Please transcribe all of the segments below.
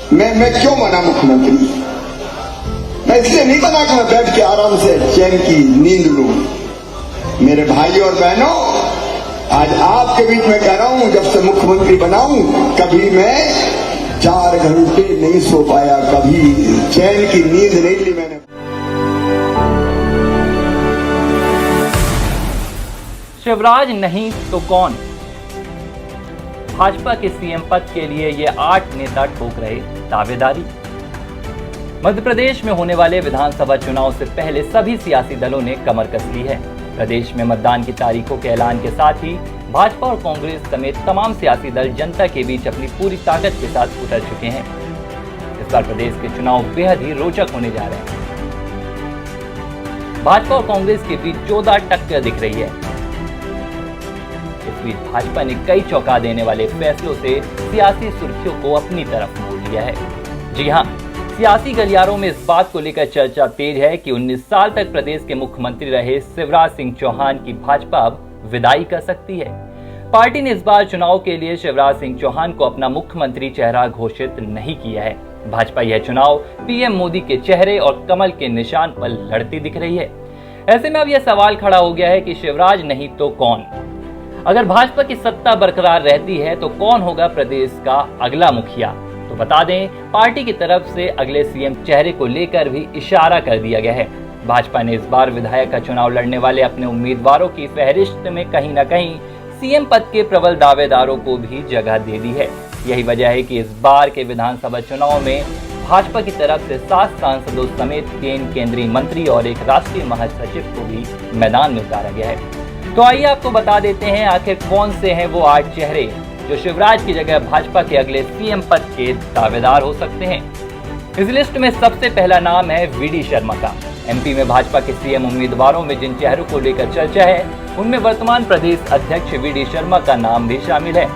मैं क्यों बना मुख्यमंत्री? मैं इसलिए नहीं बना कि मैं बैठ के आराम से चैन की नींद लूं। मेरे भाई और बहनों, आज आपके बीच में कह रहा हूं, जब से मुख्यमंत्री बनाऊं कभी मैं 4 घंटे नहीं सो पाया, कभी चैन की नींद नहीं ली मैंने। शिवराज नहीं तो कौन? भाजपा के सीएम पद के लिए ये 8 नेता ठोक रहे दावेदारी। मध्य प्रदेश में होने वाले विधानसभा चुनाव से पहले सभी सियासी दलों ने कमर कस ली है। प्रदेश में मतदान की तारीखों के ऐलान के साथ ही भाजपा और कांग्रेस समेत तमाम सियासी दल जनता के बीच अपनी पूरी ताकत के साथ उतर चुके हैं। इस बार प्रदेश के चुनाव बेहद ही रोचक होने जा रहे हैं। भाजपा और कांग्रेस के बीच जोरदार टक्कर दिख रही है। इस बीच भाजपा ने कई चौंका देने वाले फैसलों से सियासी सुर्खियों को अपनी तरफ मोड़ लिया है। जी हां, सियासी गलियारों में इस बात को लेकर चर्चा तेज है कि 19 साल तक प्रदेश के मुख्यमंत्री रहे शिवराज सिंह चौहान की भाजपा अब विदाई कर सकती है। पार्टी ने इस बार चुनाव के लिए शिवराज सिंह चौहान को अपना मुख्यमंत्री चेहरा घोषित नहीं किया है। भाजपा यह चुनाव पीएम मोदी के चेहरे और कमल के निशान पर लड़ती दिख रही है। ऐसे में अब यह सवाल खड़ा हो गया है कि शिवराज नहीं तो कौन? अगर भाजपा की सत्ता बरकरार रहती है तो कौन होगा प्रदेश का अगला मुखिया? तो बता दें, पार्टी की तरफ से अगले सीएम चेहरे को लेकर भी इशारा कर दिया गया है। भाजपा ने इस बार विधायक का चुनाव लड़ने वाले अपने उम्मीदवारों की फहरिस्त में कहीं न कहीं सीएम पद के प्रबल दावेदारों को भी जगह दे दी है। यही वजह है कि इस बार के विधानसभा चुनाव में भाजपा की तरफ से 7 सांसदों समेत 3 केंद्रीय मंत्री और एक राष्ट्रीय महासचिव को भी मैदान में उतारा गया है। तो आइए आपको बता देते हैं आखिर कौन से हैं वो 8 चेहरे जो शिवराज की जगह भाजपा के अगले सीएम पद के दावेदार हो सकते हैं। इस लिस्ट में सबसे पहला नाम है वीडी शर्मा का। एमपी में भाजपा के सीएम उम्मीदवारों में जिन चेहरों को लेकर चर्चा है, उनमें वर्तमान प्रदेश अध्यक्ष वीडी शर्मा का नाम भी शामिल है।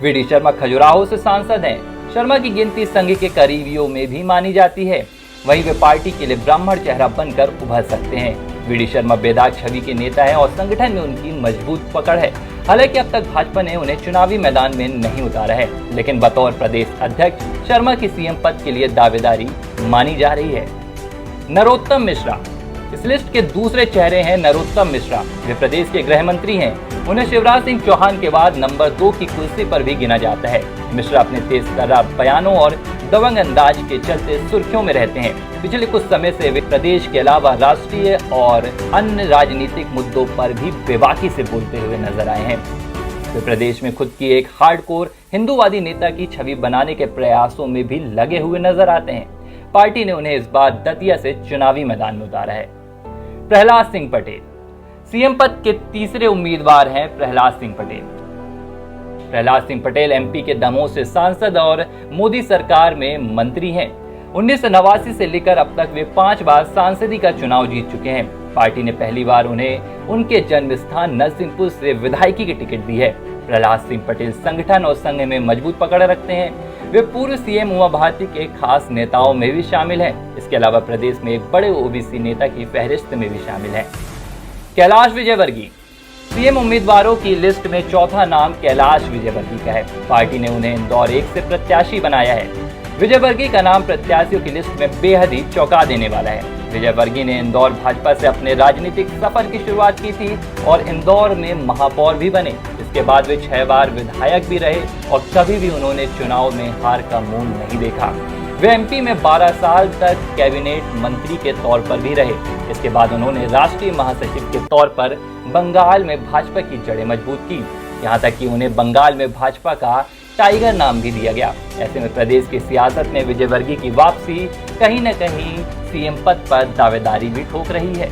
वीडी शर्मा खजुराहो से सांसद हैं। शर्मा की गिनती संघ के करीबियों में भी मानी जाती है। वहीं वे पार्टी के लिए ब्राह्मण चेहरा बनकर उभर सकते हैं। वीडी शर्मा बेदाग छवि के नेता है और संगठन में उनकी मजबूत पकड़ है। हालांकि अब तक भाजपा ने उन्हें चुनावी मैदान में नहीं उतारा है, लेकिन बतौर प्रदेश अध्यक्ष शर्मा की सीएम पद के लिए दावेदारी मानी जा रही है। नरोत्तम मिश्रा इस लिस्ट के दूसरे चेहरे हैं। नरोत्तम मिश्रा वे प्रदेश के गृह मंत्री हैं। उन्हें शिवराज सिंह चौहान के बाद नंबर 2 की कुर्सी पर भी गिना जाता है। मिश्रा अपने तेजतर्रा बयानों और दबंग अंदाज के चलते सुर्खियों में रहते हैं। पिछले कुछ समय से वे प्रदेश के अलावा राष्ट्रीय और अन्य राजनीतिक मुद्दों पर भी बेबाकी से बोलते हुए नजर आए हैं। वे प्रदेश में खुद की एक हार्डकोर हिंदूवादी नेता की छवि बनाने के प्रयासों में भी लगे हुए नजर आते हैं। पार्टी ने उन्हें इस बार दतिया से चुनावी मैदान में उतारा है। प्रहलाद सिंह पटेल सीएम पद के तीसरे उम्मीदवार हैं। प्रहलाद सिंह पटेल एमपी के दमोह से सांसद और मोदी सरकार में मंत्री हैं। 1989 से लेकर अब तक वे 5 बार सांसदी का चुनाव जीत चुके हैं। पार्टी ने पहली बार उन्हें उनके जन्म स्थान नरसिंहपुर से विधायकी की टिकट दी है। प्रहलाद सिंह पटेल संगठन और संघ में मजबूत पकड़ रखते हैं। वे पूर्व सीएम उमा भारती के खास नेताओं में भी शामिल हैं। इसके अलावा प्रदेश में एक बड़े ओबीसी नेता की फहरिस्त में भी शामिल है। कैलाश विजयवर्गीय सीएम उम्मीदवारों की लिस्ट में चौथा नाम कैलाश विजयवर्गीय का है। पार्टी ने उन्हें इंदौर 1 से प्रत्याशी बनाया है। विजयवर्गीय का नाम प्रत्याशियों की लिस्ट में बेहद ही चौंका देने वाला है। विजयवर्गीय ने इंदौर भाजपा से अपने राजनीतिक सफर की शुरुआत की थी और इंदौर में महापौर भी बने। इसके बाद वे 6 बार विधायक भी रहे और कभी भी उन्होंने चुनाव में हार का मुंह नहीं देखा। वे एमपी में 12 साल तक कैबिनेट मंत्री के तौर पर भी रहे। इसके बाद उन्होंने राष्ट्रीय महासचिव के तौर पर बंगाल में भाजपा की जड़ें मजबूत की। यहाँ तक कि उन्हें बंगाल में भाजपा का टाइगर नाम भी दिया गया। ऐसे में प्रदेश की सियासत में विजयवर्गीय की वापसी कहीं न कहीं सीएम पद पर दावेदारी भी ठोक रही है।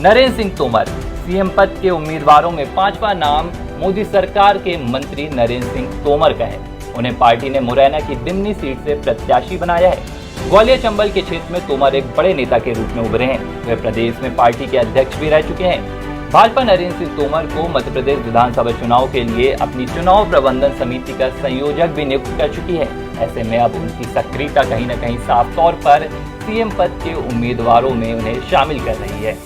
नरेंद्र सिंह तोमर सीएम पद के उम्मीदवारों में 5वां नाम मोदी सरकार के मंत्री नरेंद्र सिंह तोमर का है। उन्हें पार्टी ने मुरैना की दिमनी सीट से प्रत्याशी बनाया है। ग्वालियर चंबल के क्षेत्र में तोमर एक बड़े नेता के रूप में उभरे हैं। वे प्रदेश में पार्टी के अध्यक्ष भी रह चुके हैं। भाजपा नरेंद्र सिंह तोमर को मध्य प्रदेश विधानसभा चुनाव के लिए अपनी चुनाव प्रबंधन समिति का संयोजक भी नियुक्त कर चुकी है। ऐसे में अब उनकी सक्रियता कहीं न कहीं साफ तौर पर सीएम पद के उम्मीदवारों में उन्हें शामिल कर रही है।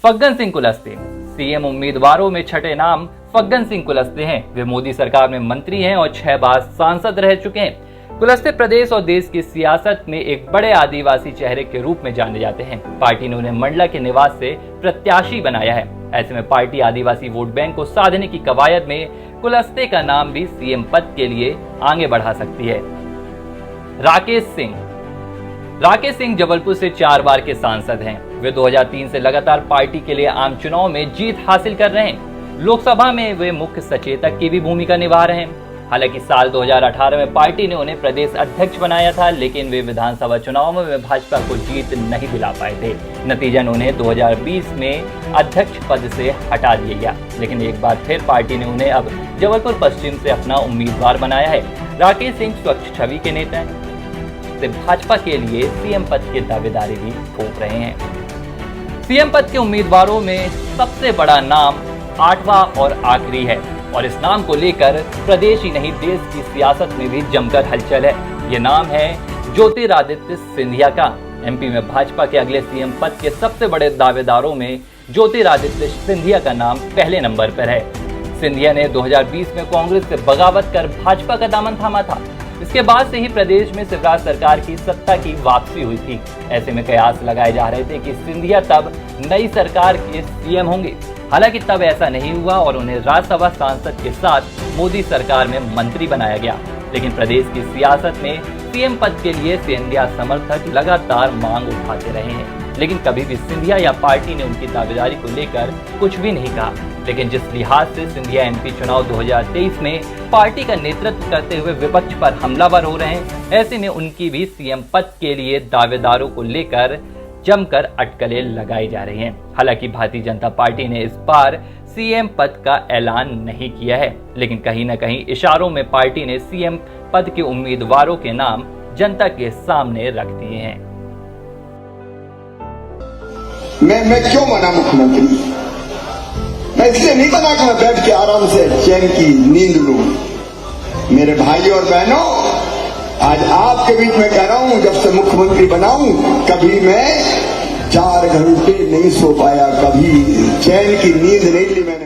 फग्गन सिंह कुलस्ते सीएम उम्मीदवारों में छठे नाम फग्गन सिंह कुलस्ते हैं। वे मोदी सरकार में मंत्री हैं और 6 बार सांसद रह चुके हैं। कुलस्ते प्रदेश और देश की सियासत में एक बड़े आदिवासी चेहरे के रूप में जाने जाते हैं। पार्टी ने उन्हें मंडला के निवास से प्रत्याशी बनाया है। ऐसे में पार्टी आदिवासी वोट बैंक को साधने की कवायद में कुलस्ते का नाम भी सीएम पद के लिए आगे बढ़ा सकती है। राकेश सिंह जबलपुर से 4 बार के सांसद हैं। वे 2003 से लगातार पार्टी के लिए आम चुनाव में जीत हासिल कर रहे हैं। लोकसभा में वे मुख्य सचेतक की भी भूमिका निभा रहे हैं। हालांकि साल 2018 में पार्टी ने उन्हें प्रदेश अध्यक्ष बनाया था, लेकिन वे विधानसभा चुनाव में वे भाजपा को जीत नहीं दिला पाए थे। नतीजन उन्हें 2020 में अध्यक्ष पद से हटा दिया गया, लेकिन एक बार फिर पार्टी ने उन्हें अब जबलपुर पश्चिम से अपना उम्मीदवार बनाया है। राकेश सिंह स्वच्छ छवि के नेता हैं, से भाजपा के लिए सीएम पद की दावेदारी भी ठोक रहे हैं। सीएम पद के उम्मीदवारों में सबसे बड़ा नाम 8वां और आखिरी है, और इस नाम को लेकर प्रदेश ही नहीं देश की सियासत में भी जमकर हलचल है। ये नाम है ज्योतिरादित्य सिंधिया का। एमपी में भाजपा के अगले सीएम पद के सबसे बड़े दावेदारों में ज्योतिरादित्य सिंधिया का नाम पहले नंबर पर है। सिंधिया ने 2020 में कांग्रेस से बगावत कर भाजपा का दामन थामा था। इसके बाद से ही प्रदेश में शिवराज सरकार की सत्ता की वापसी हुई थी। ऐसे में कयास लगाए जा रहे थे कि सिंधिया तब नई सरकार के सीएम होंगे। हालांकि तब ऐसा नहीं हुआ और उन्हें राज्यसभा सांसद के साथ मोदी सरकार में मंत्री बनाया गया। लेकिन प्रदेश की सियासत में सीएम पद के लिए सिंधिया समर्थक लगातार मांग उठाते रहे हैं, लेकिन कभी भी सिंधिया या पार्टी ने उनकी दावेदारी को लेकर कुछ भी नहीं कहा। लेकिन जिस लिहाज से सिंधिया एमपी चुनाव 2023 में पार्टी का नेतृत्व करते हुए विपक्ष पर हमलावर हो रहे हैं, ऐसे में उनकी भी सीएम पद के लिए दावेदारों को लेकर जमकर अटकलें लगाई जा रही हैं। हालांकि भारतीय जनता पार्टी ने इस बार सीएम पद का ऐलान नहीं किया है, लेकिन कहीं न कहीं इशारों में पार्टी ने सीएम पद के उम्मीदवारों के नाम जनता के सामने रख दिए हैं। मैं क्यों बना मुख्यमंत्री? मैं इसलिए नहीं बना कि मैं बैठ के आराम से चैन की नींद लूं। मेरे भाई और बहनों, आज आपके बीच में कह रहा हूं, जब से मुख्यमंत्री बनाऊं कभी मैं 4 घंटे नहीं सो पाया, कभी चैन की नींद नहीं ली मैंने।